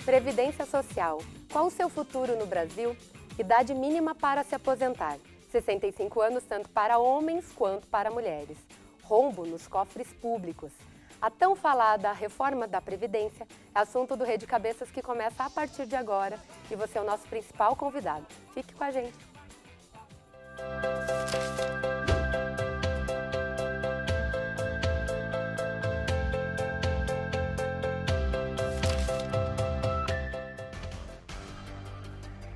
Previdência Social. Qual o seu futuro no Brasil? Idade mínima para se aposentar. 65 anos tanto para homens quanto para mulheres. Rombo nos cofres públicos. A tão falada reforma da Previdência é assunto do Rede Cabeças que começa a partir de agora e você é o nosso principal convidado. Fique com a gente.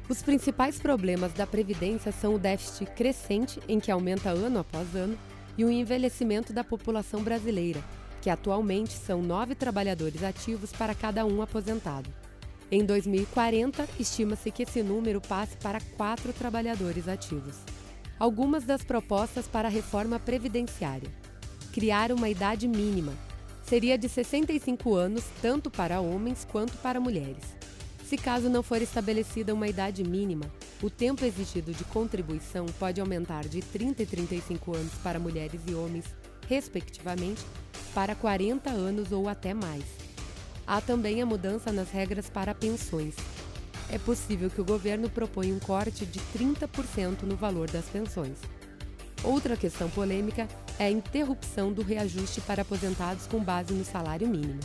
Os principais problemas da Previdência são o déficit crescente, em que aumenta ano após ano, e o envelhecimento da população brasileira, que atualmente são 9 trabalhadores ativos para cada um aposentado. Em 2040, estima-se que esse número passe para 4 trabalhadores ativos. Algumas das propostas para a reforma previdenciária. Criar uma idade mínima. Seria de 65 anos, tanto para homens quanto para mulheres. Se caso não for estabelecida uma idade mínima, o tempo exigido de contribuição pode aumentar de 30 e 35 anos para mulheres e homens, respectivamente, para 40 anos ou até mais. Há também a mudança nas regras para pensões. É possível que o governo proponha um corte de 30% no valor das pensões. Outra questão polêmica é a interrupção do reajuste para aposentados com base no salário mínimo.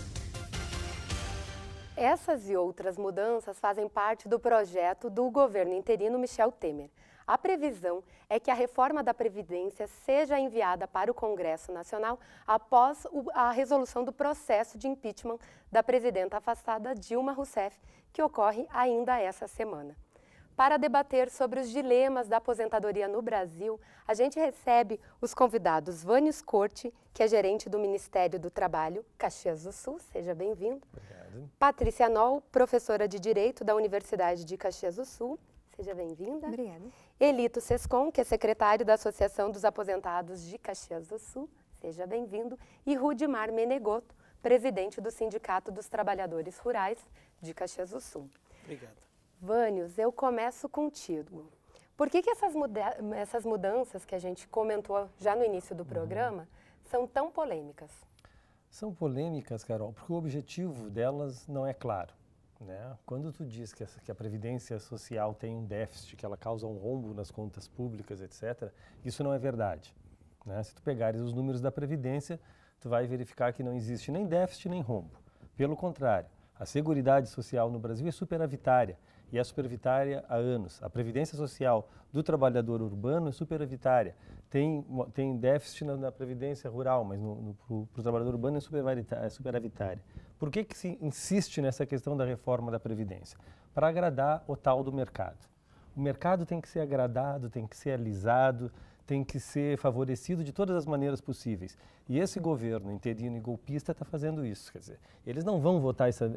Essas e outras mudanças fazem parte do projeto do governo interino Michel Temer. A previsão é que a reforma da Previdência seja enviada para o Congresso Nacional após a resolução do processo de impeachment da presidenta afastada Dilma Rousseff, que ocorre ainda essa semana. Para debater sobre os dilemas da aposentadoria no Brasil, a gente recebe os convidados Vânios Corte, que é gerente do Ministério do Trabalho, Caxias do Sul, seja bem-vindo. Obrigado. Patrícia Noll, professora de Direito da Universidade de Caxias do Sul, seja bem-vinda. Obrigada. Elito Sescon, que é secretário da Associação dos Aposentados de Caxias do Sul, seja bem-vindo. E Rudimar Menegoto, presidente do Sindicato dos Trabalhadores Rurais de Caxias do Sul. Obrigado. Vânios, eu começo contigo. Por que essas mudanças que a gente comentou já no início do programa são tão polêmicas? São polêmicas, Carol, porque o objetivo delas não é claro, né? Quando tu diz que a Previdência Social tem um déficit, que ela causa um rombo nas contas públicas, etc., isso não é verdade, né? Se tu pegares os números da Previdência, tu vai verificar que não existe nem déficit nem rombo. Pelo contrário, a Seguridade Social no Brasil é superavitária, e é superavitária há anos. A Previdência Social do trabalhador urbano é superavitária. Tem déficit na Previdência Rural, mas para o trabalhador urbano é superavitária. Por que se insiste nessa questão da reforma da Previdência? Para agradar o tal do mercado. O mercado tem que ser agradado, tem que ser alisado, tem que ser favorecido de todas as maneiras possíveis. E esse governo interino e golpista está fazendo isso. Quer dizer, eles não vão votar essas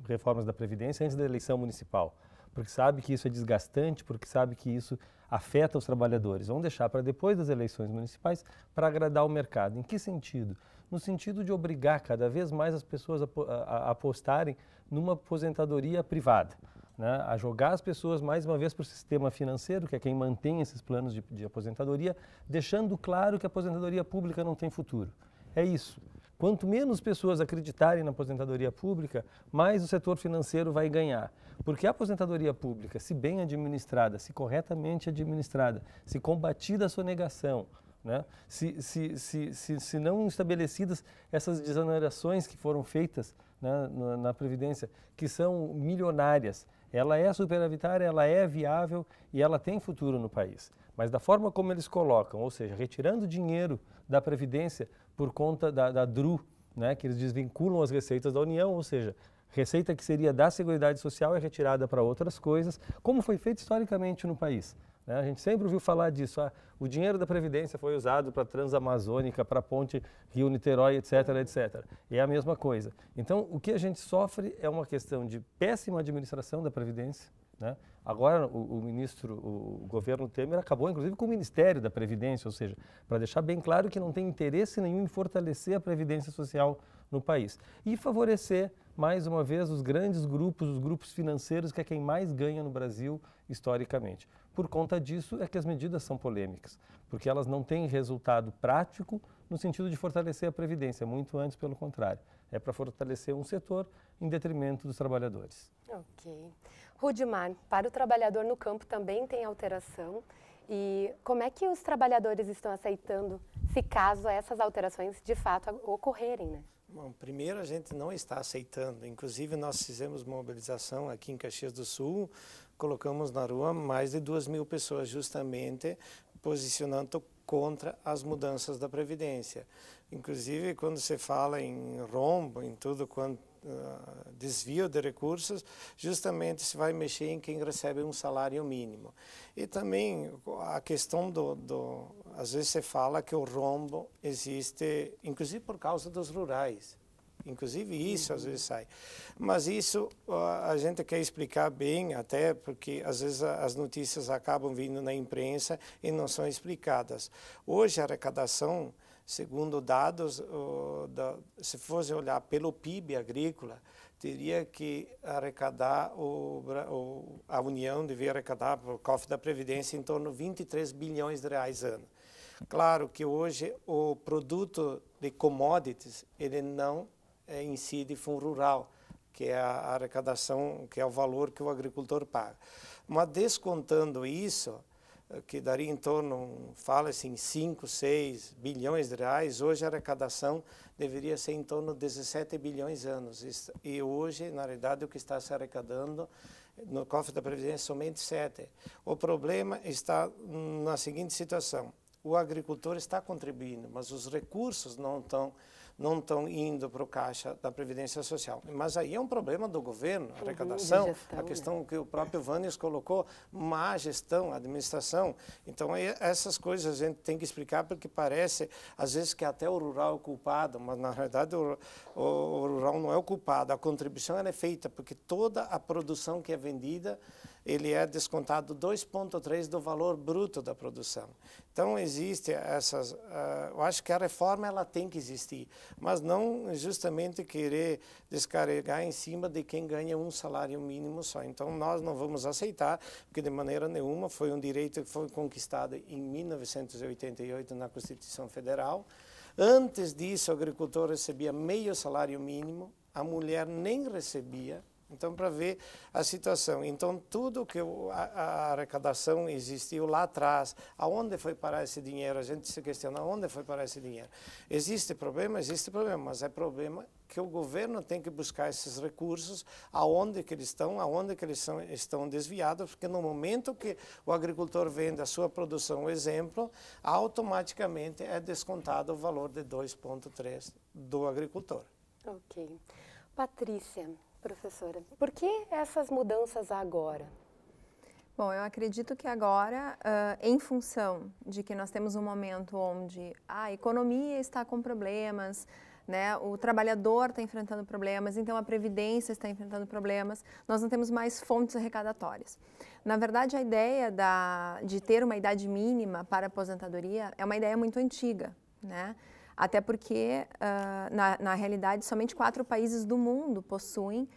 reformas da Previdência antes da eleição municipal, porque sabe que isso é desgastante, porque sabe que isso afeta os trabalhadores. Vão deixar para depois das eleições municipais para agradar o mercado. Em que sentido? No sentido de obrigar cada vez mais as pessoas a apostarem numa aposentadoria privada, né, a jogar as pessoas mais uma vez para o sistema financeiro, que é quem mantém esses planos de aposentadoria, deixando claro que a aposentadoria pública não tem futuro. É isso. Quanto menos pessoas acreditarem na aposentadoria pública, mais o setor financeiro vai ganhar. Porque a aposentadoria pública, se bem administrada, se corretamente administrada, se combatida a sonegação, né, se não estabelecidas essas desonerações que foram feitas, né, na Previdência, que são milionárias, ela é superavitária, ela é viável e ela tem futuro no país. Mas da forma como eles colocam, ou seja, retirando dinheiro da Previdência por conta da DRU, né, que eles desvinculam as receitas da União, ou seja, receita que seria da Seguridade Social é retirada para outras coisas, como foi feito historicamente no país. A gente sempre ouviu falar disso, o dinheiro da Previdência foi usado para a Transamazônica, para a ponte Rio-Niterói, etc., etc. E é a mesma coisa. Então, o que a gente sofre é uma questão de péssima administração da Previdência, né? Agora, o governo Temer acabou, inclusive, com o Ministério da Previdência, ou seja, para deixar bem claro que não tem interesse nenhum em fortalecer a Previdência Social no país. E favorecer, mais uma vez, os grandes grupos, os grupos financeiros, que é quem mais ganha no Brasil historicamente. Por conta disso é que as medidas são polêmicas, porque elas não têm resultado prático no sentido de fortalecer a Previdência, muito antes pelo contrário. É para fortalecer um setor em detrimento dos trabalhadores. Ok. Rudimar, para o trabalhador no campo também tem alteração. E como é que os trabalhadores estão aceitando, se caso essas alterações de fato ocorrerem, né? Bom, primeiro a gente não está aceitando. Inclusive nós fizemos mobilização aqui em Caxias do Sul, colocamos na rua mais de 2.000 pessoas justamente posicionando contra as mudanças da Previdência. Inclusive quando se fala em rombo, em tudo quanto desvio de recursos, justamente se vai mexer em quem recebe um salário mínimo. E também a questão às vezes se fala que o rombo existe, inclusive por causa dos rurais. Inclusive isso às vezes sai. Mas isso a gente quer explicar bem, até porque às vezes as notícias acabam vindo na imprensa e não são explicadas. Hoje a arrecadação, segundo dados, se fosse olhar pelo PIB agrícola, teria que arrecadar, a União devia arrecadar para o cofre da Previdência em torno de 23 bilhões de reais ano. Claro que hoje o produto de commodities, ele não incide em fundo rural, que é a arrecadação, que é o valor que o agricultor paga. Mas descontando isso, que daria em torno, fala-se em 5, 6 bilhões de reais, hoje a arrecadação deveria ser em torno de 17 bilhões anos. E hoje, na realidade, o que está se arrecadando no cofre da Previdência é somente 7. O problema está na seguinte situação: o agricultor está contribuindo, mas os recursos não estão indo para o caixa da Previdência Social. Mas aí é um problema do governo, a arrecadação, gestão, a questão que o próprio Vânios colocou, má gestão, administração. Então, essas coisas a gente tem que explicar, porque parece, às vezes, que até o rural é o culpado, mas, na realidade, o rural não é o culpado. A contribuição é feita, porque toda a produção que é vendida, ele é descontado 2,3% do valor bruto da produção. Então, existe essas... eu acho que a reforma ela tem que existir, mas não justamente querer descarregar em cima de quem ganha um salário mínimo só. Então, nós não vamos aceitar, porque de maneira nenhuma foi um direito que foi conquistado em 1988 na Constituição Federal. Antes disso, o agricultor recebia meio salário mínimo, a mulher nem recebia. Então, para ver a situação. Então, tudo que a arrecadação existiu lá atrás, aonde foi parar esse dinheiro? A gente se questiona, aonde foi parar esse dinheiro? Existe problema, mas é problema que o governo tem que buscar esses recursos, aonde que eles estão desviados, porque no momento que o agricultor vende a sua produção, exemplo, automaticamente é descontado o valor de 2,3% do agricultor. Ok. Patrícia, professora, por que essas mudanças agora? Bom, eu acredito que agora, em função de que nós temos um momento onde a economia está com problemas, né, o trabalhador está enfrentando problemas, então a Previdência está enfrentando problemas, nós não temos mais fontes arrecadatórias. Na verdade, a ideia de ter uma idade mínima para a aposentadoria é uma ideia muito antiga, né? Até porque, na realidade, somente 4 países do mundo possuem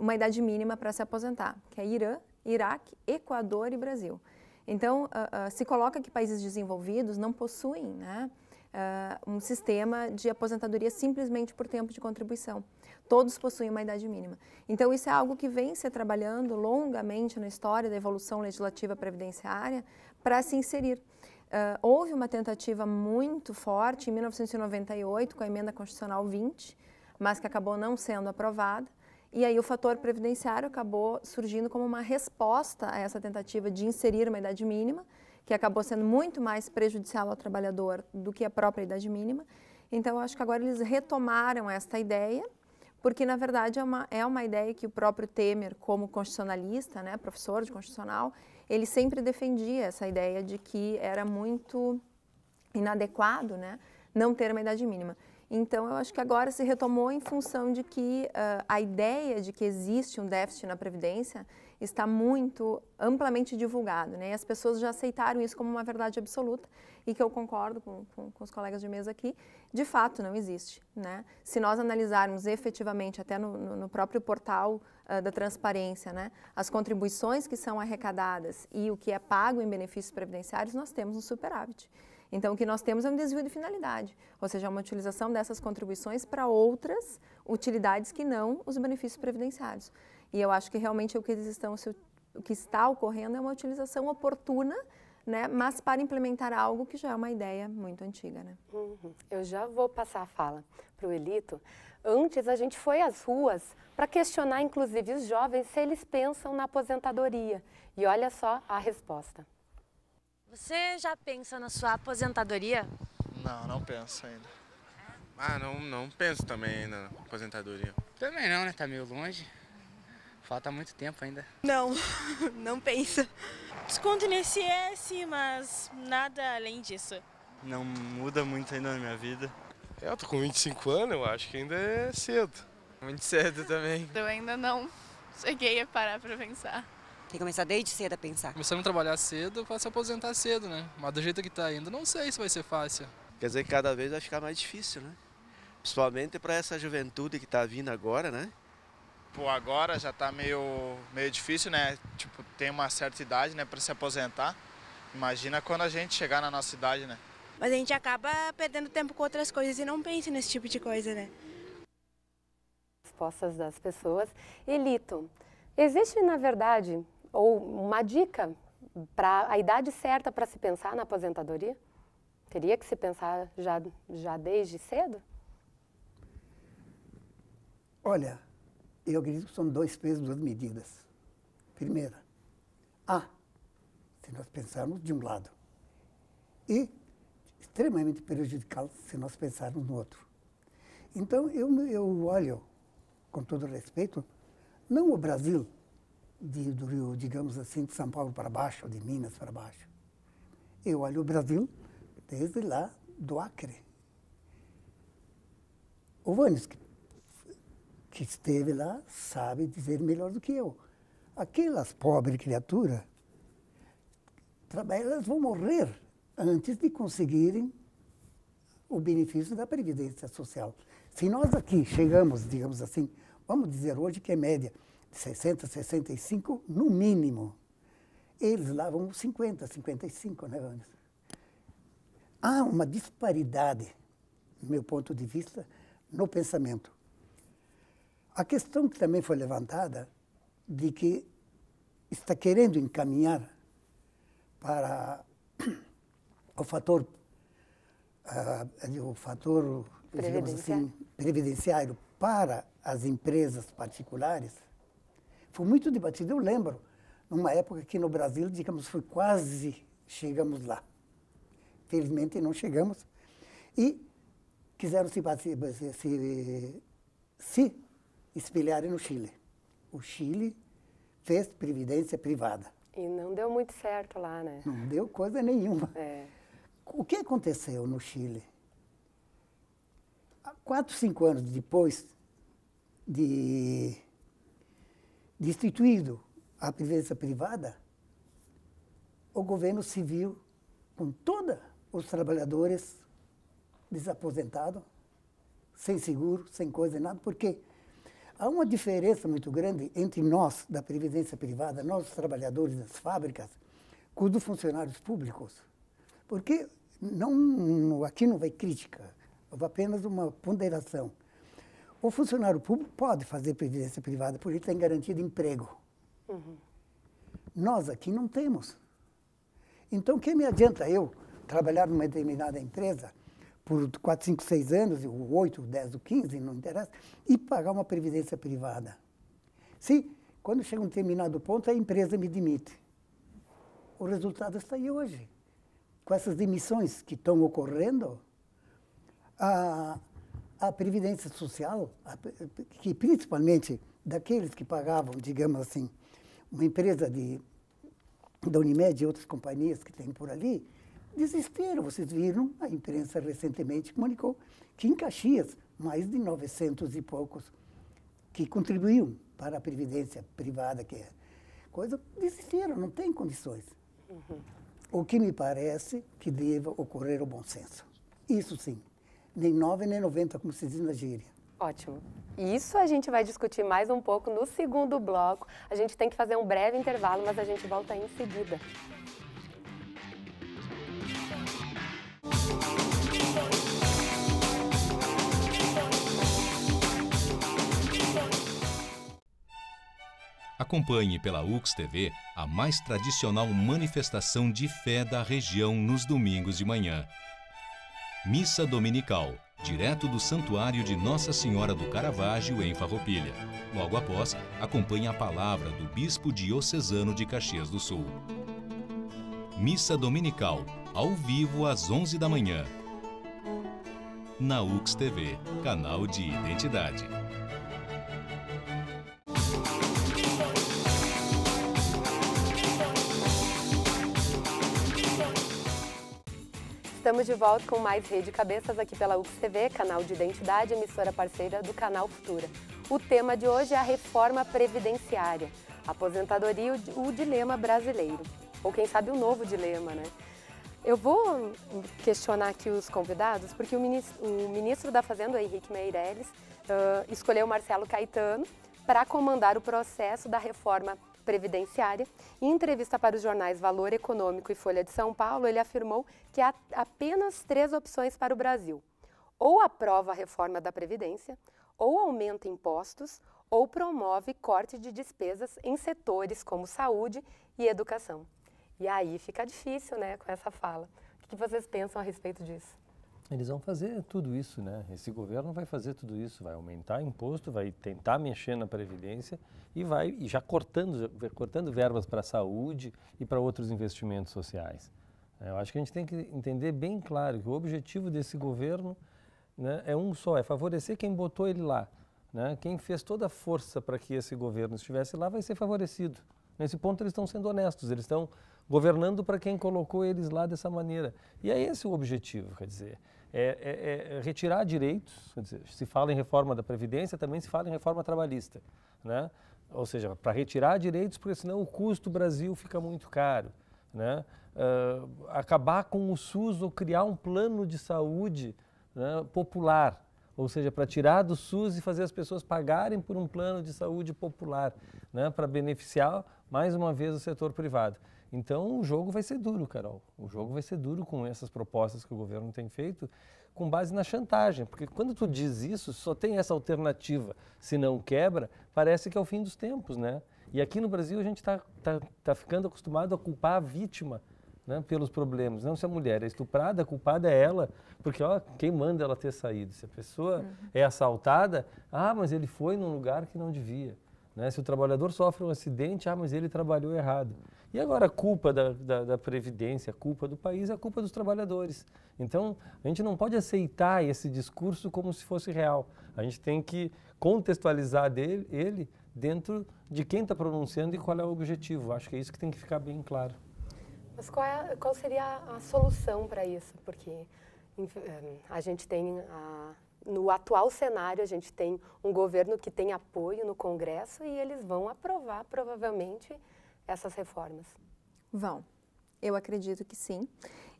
uma idade mínima para se aposentar, que é Irã, Iraque, Equador e Brasil. Então, se coloca que países desenvolvidos não possuem, né, um sistema de aposentadoria simplesmente por tempo de contribuição. Todos possuem uma idade mínima. Então, isso é algo que vem se trabalhando longamente na história da evolução legislativa previdenciária para se inserir. Houve uma tentativa muito forte em 1998 com a Emenda Constitucional 20, mas que acabou não sendo aprovada. E aí o fator previdenciário acabou surgindo como uma resposta a essa tentativa de inserir uma idade mínima, que acabou sendo muito mais prejudicial ao trabalhador do que a própria idade mínima. Então, eu acho que agora eles retomaram esta ideia, porque, na verdade, é uma ideia que o próprio Temer, como constitucionalista, né, professor de constitucional, ele sempre defendia essa ideia de que era muito inadequado, né, não ter uma idade mínima. Então, eu acho que agora se retomou em função de que a ideia de que existe um déficit na Previdência está muito amplamente divulgado, né? E as pessoas já aceitaram isso como uma verdade absoluta e que eu concordo com os colegas de mesa aqui, de fato não existe, né? Se nós analisarmos efetivamente até no próprio portal da transparência, né, as contribuições que são arrecadadas e o que é pago em benefícios previdenciários, nós temos um superávit. Então, o que nós temos é um desvio de finalidade, ou seja, uma utilização dessas contribuições para outras utilidades que não os benefícios previdenciários. E eu acho que realmente o que está ocorrendo é uma utilização oportuna, né, mas para implementar algo que já é uma ideia muito antiga, né? Eu já vou passar a fala para o Elito. Antes, a gente foi às ruas para questionar, inclusive, os jovens se eles pensam na aposentadoria. E olha só a resposta. Você já pensa na sua aposentadoria? Não penso ainda. Não penso também ainda na aposentadoria. Também não, né? Tá meio longe. Falta muito tempo ainda. Não penso. Desconto no INSS, mas nada além disso. Não muda muito ainda na minha vida. Eu tô com 25 anos, eu acho que ainda é cedo. Muito cedo também. Eu ainda não cheguei a parar para pensar. Tem que começar desde cedo a pensar. Começando a trabalhar cedo para se aposentar cedo, né? Mas do jeito que tá indo, não sei se vai ser fácil. Quer dizer que cada vez vai ficar mais difícil, né? Principalmente para essa juventude que tá vindo agora, né? Pô, agora já tá meio difícil, né? Tipo, tem uma certa idade, né, para se aposentar. Imagina quando a gente chegar na nossa idade, né? Mas a gente acaba perdendo tempo com outras coisas e não pensa nesse tipo de coisa, né? Respostas das pessoas. Elito, existe, na verdade, ou uma dica para a idade certa para se pensar na aposentadoria? Teria que se pensar já desde cedo? Olha, eu acredito que são 2 pesos, 2 medidas. Primeira, se nós pensarmos de um lado, e extremamente prejudicial se nós pensarmos no outro. Então, eu olho, com todo respeito, não o Brasil, do Rio, digamos assim, de São Paulo para baixo, ou de Minas para baixo. Eu olho o Brasil desde lá do Acre. O Vânios, que esteve lá, sabe dizer melhor do que eu. Aquelas pobres criaturas, elas vão morrer antes de conseguirem o benefício da Previdência Social. Se nós aqui chegamos, digamos assim, vamos dizer hoje que é média de 60, 65, no mínimo, eles lá vão 50, 55, né, Vânios? Há uma disparidade, do meu ponto de vista, no pensamento. A questão que também foi levantada, de que está querendo encaminhar para o fator digamos assim, previdenciário para as empresas particulares, foi muito debatido. Eu lembro, numa época que no Brasil, digamos, foi quase chegamos lá. Felizmente não chegamos. E quiseram se espelharem no Chile. O Chile fez previdência privada. E não deu muito certo lá, né? Não deu coisa nenhuma. É. O que aconteceu no Chile? 4, 5 anos depois de instituído a previdência privada, o governo se viu com todos os trabalhadores desaposentados, sem seguro, sem coisa, nada, porque há uma diferença muito grande entre nós, da previdência privada, nós, os trabalhadores das fábricas, com os funcionários públicos. Porque aqui não vai crítica, vai apenas uma ponderação. O funcionário público pode fazer previdência privada, porque ele tem garantido emprego. Nós aqui não temos. Então, o que me adianta eu trabalhar numa determinada empresa por 4, 5, 6 anos, ou 8, 10 ou 15, não interessa, e pagar uma previdência privada? Se, quando chega um determinado ponto, a empresa me demite. O resultado está aí hoje. Com essas demissões que estão ocorrendo, a Previdência Social, que principalmente daqueles que pagavam, digamos assim, uma empresa da Unimed e outras companhias que tem por ali, desistiram. Vocês viram, a imprensa recentemente comunicou que em Caxias, mais de 900 e poucos que contribuíam para a Previdência privada, que é coisa, desistiram, não tem condições. O que me parece que deva ocorrer o bom senso. Isso sim. Nem 9, nem 90, como se diz na gíria. Ótimo. Isso a gente vai discutir mais um pouco no segundo bloco. A gente tem que fazer um breve intervalo, mas a gente volta em seguida. Acompanhe pela UX-TV a mais tradicional manifestação de fé da região nos domingos de manhã. Missa Dominical, direto do Santuário de Nossa Senhora do Caravaggio, em Farroupilha. Logo após, acompanhe a palavra do Bispo Diocesano de Caxias do Sul. Missa Dominical, ao vivo às 11 da manhã. Na UX-TV, canal de identidade. Estamos de volta com mais Rede Cabeças aqui pela UX-TV, canal de identidade, emissora parceira do canal Futura. O tema de hoje é a reforma previdenciária, a aposentadoria e o dilema brasileiro. Ou quem sabe o novo dilema, né? Eu vou questionar aqui os convidados, porque o ministro da Fazenda, Henrique Meirelles, escolheu Marcelo Caetano para comandar o processo da reforma previdenciária. Em entrevista para os jornais Valor Econômico e Folha de São Paulo, ele afirmou que há apenas 3 opções para o Brasil. Ou aprova a reforma da Previdência, ou aumenta impostos, ou promove corte de despesas em setores como saúde e educação. E aí fica difícil, né, com essa fala. O que vocês pensam a respeito disso? Eles vão fazer tudo isso, né? Esse governo vai fazer tudo isso, vai aumentar imposto, vai tentar mexer na Previdência e vai já cortando verbas para a saúde e para outros investimentos sociais. Eu acho que a gente tem que entender bem claro que o objetivo desse governo, né, é um só, é favorecer quem botou ele lá. Né? Quem fez toda a força para que esse governo estivesse lá vai ser favorecido. Nesse ponto eles estão sendo honestos, eles estão governando para quem colocou eles lá dessa maneira. E é esse o objetivo, quer dizer, é retirar direitos, quer dizer, se fala em reforma da Previdência, também se fala em reforma trabalhista, né? Ou seja, para retirar direitos, porque senão o custo do Brasil fica muito caro, né? Acabar com o SUS ou criar um plano de saúde, né, popular, ou seja, para tirar do SUS e fazer as pessoas pagarem por um plano de saúde popular, né, para beneficiar mais uma vez o setor privado. Então o jogo vai ser duro, Carol. O jogo vai ser duro com essas propostas que o governo tem feito, com base na chantagem. Porque quando tu diz isso, só tem essa alternativa. Se não quebra, parece que é o fim dos tempos, né? E aqui no Brasil a gente tá ficando acostumado a culpar a vítima, né, pelos problemas. Não, se a mulher é estuprada, a culpada é ela, porque ó, quem manda ela ter saído? Se a pessoa é assaltada, mas ele foi num lugar que não devia. Né? Se o trabalhador sofre um acidente, mas ele trabalhou errado. E agora a culpa da Previdência, a culpa do país, é a culpa dos trabalhadores. Então, a gente não pode aceitar esse discurso como se fosse real. A gente tem que contextualizar ele dentro de quem está pronunciando e qual é o objetivo. Acho que é isso que tem que ficar bem claro. Mas qual seria a solução para isso? Porque a gente tem, no atual cenário, a gente tem um governo que tem apoio no Congresso e eles vão aprovar, provavelmente, essas reformas. Vão. Eu acredito que sim.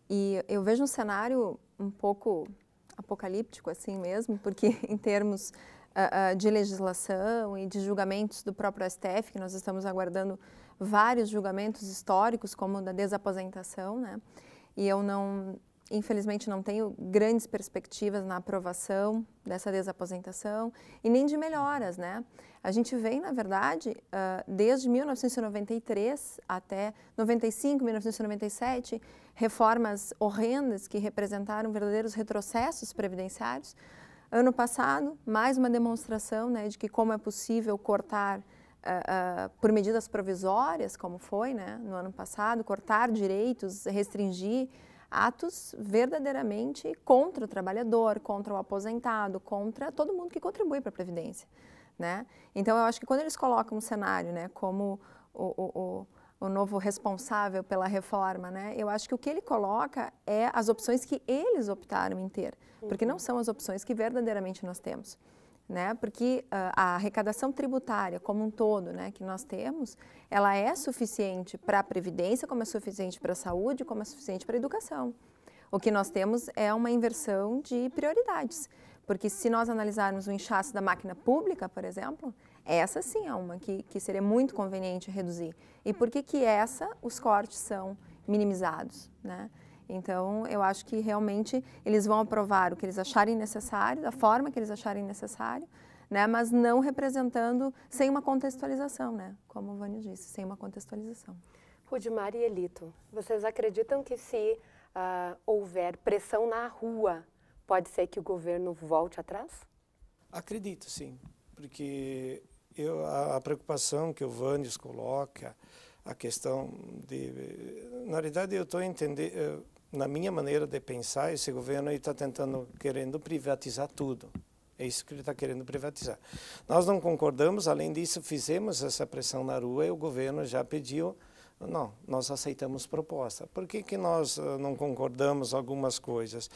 E eu vejo um cenário um pouco apocalíptico assim mesmo, porque em termos de legislação e de julgamentos do próprio STF, que nós estamos aguardando vários julgamentos históricos, como o da desaposentação, né? E eu infelizmente não tenho grandes perspectivas na aprovação dessa desaposentação e nem de melhoras, né? A gente vem, na verdade, desde 1993 até 95, 1997, reformas horrendas que representaram verdadeiros retrocessos previdenciários. Ano passado, mais uma demonstração, né, de que como é possível cortar por medidas provisórias, como foi, né, no ano passado, cortar direitos, restringir atos verdadeiramente contra o trabalhador, contra o aposentado, contra todo mundo que contribui para a Previdência, né? Então, eu acho que quando eles colocam um cenário, né, como o novo responsável pela reforma, né, eu acho que o que ele coloca é as opções que eles optaram em ter, porque não são as opções que verdadeiramente nós temos. Né? Porque a arrecadação tributária como um todo, né, que nós temos, ela é suficiente para a Previdência, como é suficiente para a saúde, como é suficiente para a educação. O que nós temos é uma inversão de prioridades, porque se nós analisarmos o inchaço da máquina pública, por exemplo, essa sim é uma que seria muito conveniente reduzir. E por que os cortes são minimizados, né? Então, eu acho que realmente eles vão aprovar o que eles acharem necessário, da forma que eles acharem necessário, né, mas não representando sem uma contextualização, né, como o Vânio disse, sem uma contextualização. Rudimar e Elito, vocês acreditam que se houver pressão na rua, pode ser que o governo volte atrás? Acredito, sim, porque a preocupação que o Vânio coloca, a questão de... Na realidade, eu estou entendendo, na minha maneira de pensar, esse governo está querendo privatizar tudo. É isso que ele está querendo privatizar. Nós não concordamos, além disso, fizemos essa pressão na rua e o governo já pediu, não, nós aceitamos proposta. Por que nós não concordamos algumas coisas?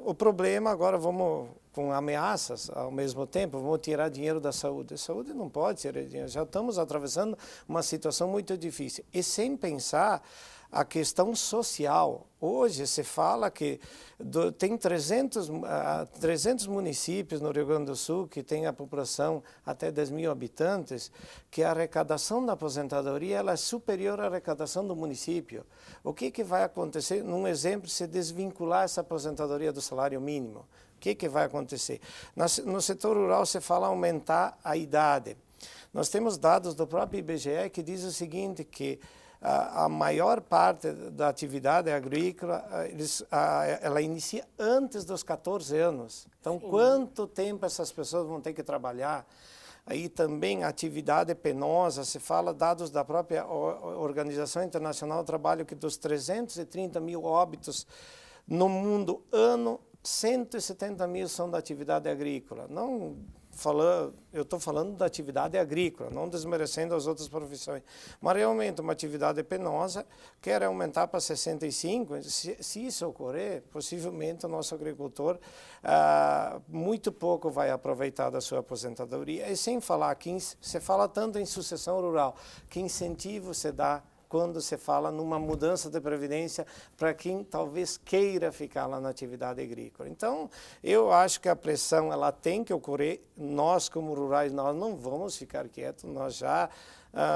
O problema agora, vamos com ameaças ao mesmo tempo, vamos tirar dinheiro da saúde. A saúde não pode tirar dinheiro, já estamos atravessando uma situação muito difícil. E sem pensar a questão social. Hoje se fala que tem 300 municípios no Rio Grande do Sul que tem a população até 10 mil habitantes, que a arrecadação da aposentadoria ela é superior à arrecadação do município. O que vai acontecer, num exemplo, se desvincular essa aposentadoria do salário mínimo? O que vai acontecer? No setor rural se fala aumentar a idade. Nós temos dados do próprio IBGE que diz o seguinte, que a maior parte da atividade agrícola, ela inicia antes dos 14 anos. Então, sim, quanto tempo essas pessoas vão ter que trabalhar? Aí também a atividade penosa, se fala dados da própria Organização Internacional do Trabalho, que dos 330 mil óbitos no mundo ano, 170 mil são da atividade agrícola. Eu estou falando da atividade agrícola, não desmerecendo as outras profissões. Mas realmente uma atividade penosa, quer aumentar para 65, se isso ocorrer, possivelmente o nosso agricultor muito pouco vai aproveitar da sua aposentadoria. E sem falar que se fala tanto em sucessão rural, que incentivo se dá quando se fala numa mudança de previdência para quem talvez queira ficar lá na atividade agrícola. Então, eu acho que a pressão ela tem que ocorrer. Nós, como rurais, nós não vamos ficar quietos, nós já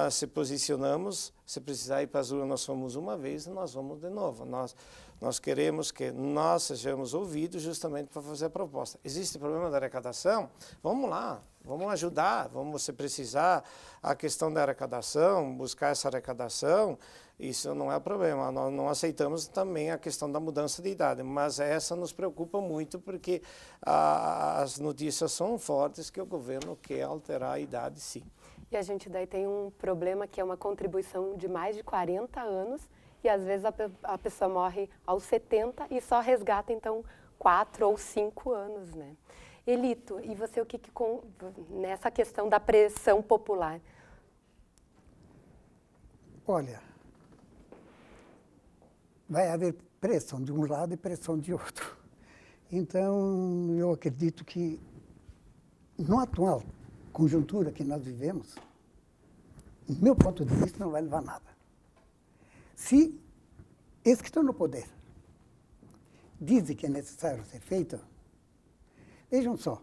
se posicionamos. Se precisar ir para as ruas, nós fomos uma vez e nós vamos de novo. Nós queremos que nós sejamos ouvidos justamente para fazer a proposta. Existe problema da arrecadação? Vamos lá, vamos ajudar, se precisar a questão da arrecadação, buscar essa arrecadação, isso não é problema. Nós não aceitamos também a questão da mudança de idade, mas essa nos preocupa muito porque as notícias são fortes que o governo quer alterar a idade, sim. E a gente daí tem um problema que é uma contribuição de mais de 40 anos e às vezes a pessoa morre aos 70 e só resgata então 4 ou 5 anos, né? Elito, e você nessa questão da pressão popular? Olha, vai haver pressão de um lado e pressão de outro. Então, eu acredito que no atual conjuntura que nós vivemos, do meu ponto de vista, não vai levar nada. Se esses que estão no poder dizem que é necessário ser feito, vejam só,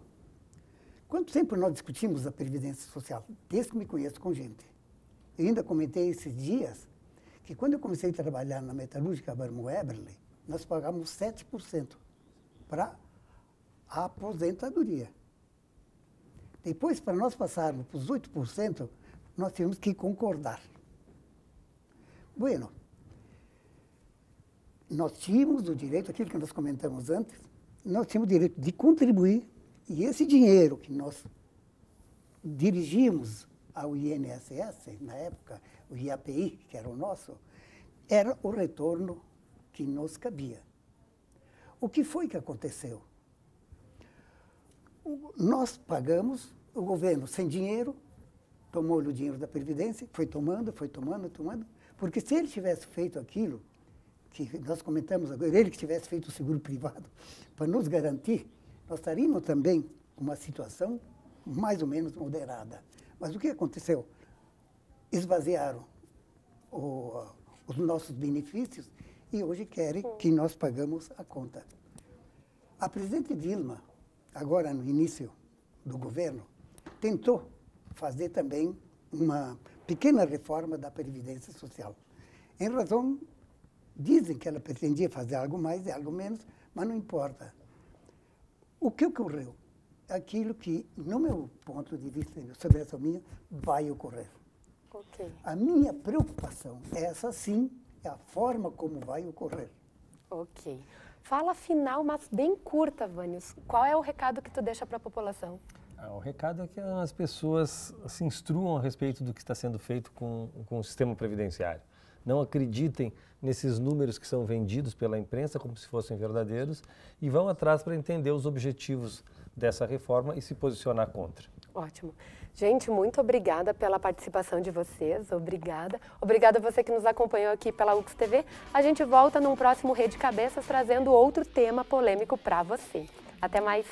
quanto tempo nós discutimos a Previdência Social? Desde que me conheço com gente. Eu ainda comentei esses dias que quando eu comecei a trabalhar na metalúrgica Barmo Eberle, nós pagávamos 7% para a aposentadoria. Depois, para nós passarmos para os 8%, nós tínhamos que concordar. Bueno, nós tínhamos o direito, aquilo que nós comentamos antes, nós tínhamos o direito de contribuir, e esse dinheiro que nós dirigimos ao INSS, na época, o IAPI, que era o nosso, era o retorno que nos cabia. O que foi que aconteceu? Nós pagamos, o governo sem dinheiro, tomou-lhe o dinheiro da Previdência, foi tomando, porque se ele tivesse feito aquilo que nós comentamos agora, ele que tivesse feito o seguro privado para nos garantir, nós estaríamos também com uma situação mais ou menos moderada. Mas o que aconteceu? Esvaziaram os nossos benefícios e hoje querem que nós pagamos a conta. A presidente Dilma, agora no início do governo, tentou fazer também uma pequena reforma da Previdência Social. Em razão, dizem que ela pretendia fazer algo mais e algo menos, mas não importa. O que ocorreu? aquilo que, no meu ponto de vista, sobre essa minha, vai ocorrer. Ok. A minha preocupação, essa sim, é a forma como vai ocorrer. Ok. Fala final, mas bem curta, Vânios. Qual é o recado que tu deixa para a população? O recado é que as pessoas se instruam a respeito do que está sendo feito com o sistema previdenciário. Não acreditem nesses números que são vendidos pela imprensa como se fossem verdadeiros e vão atrás para entender os objetivos dessa reforma e se posicionar contra. Ótimo. Gente, muito obrigada pela participação de vocês. Obrigada. Obrigada a você que nos acompanhou aqui pela UX TV. A gente volta num próximo Rede Cabeças trazendo outro tema polêmico para você. Até mais.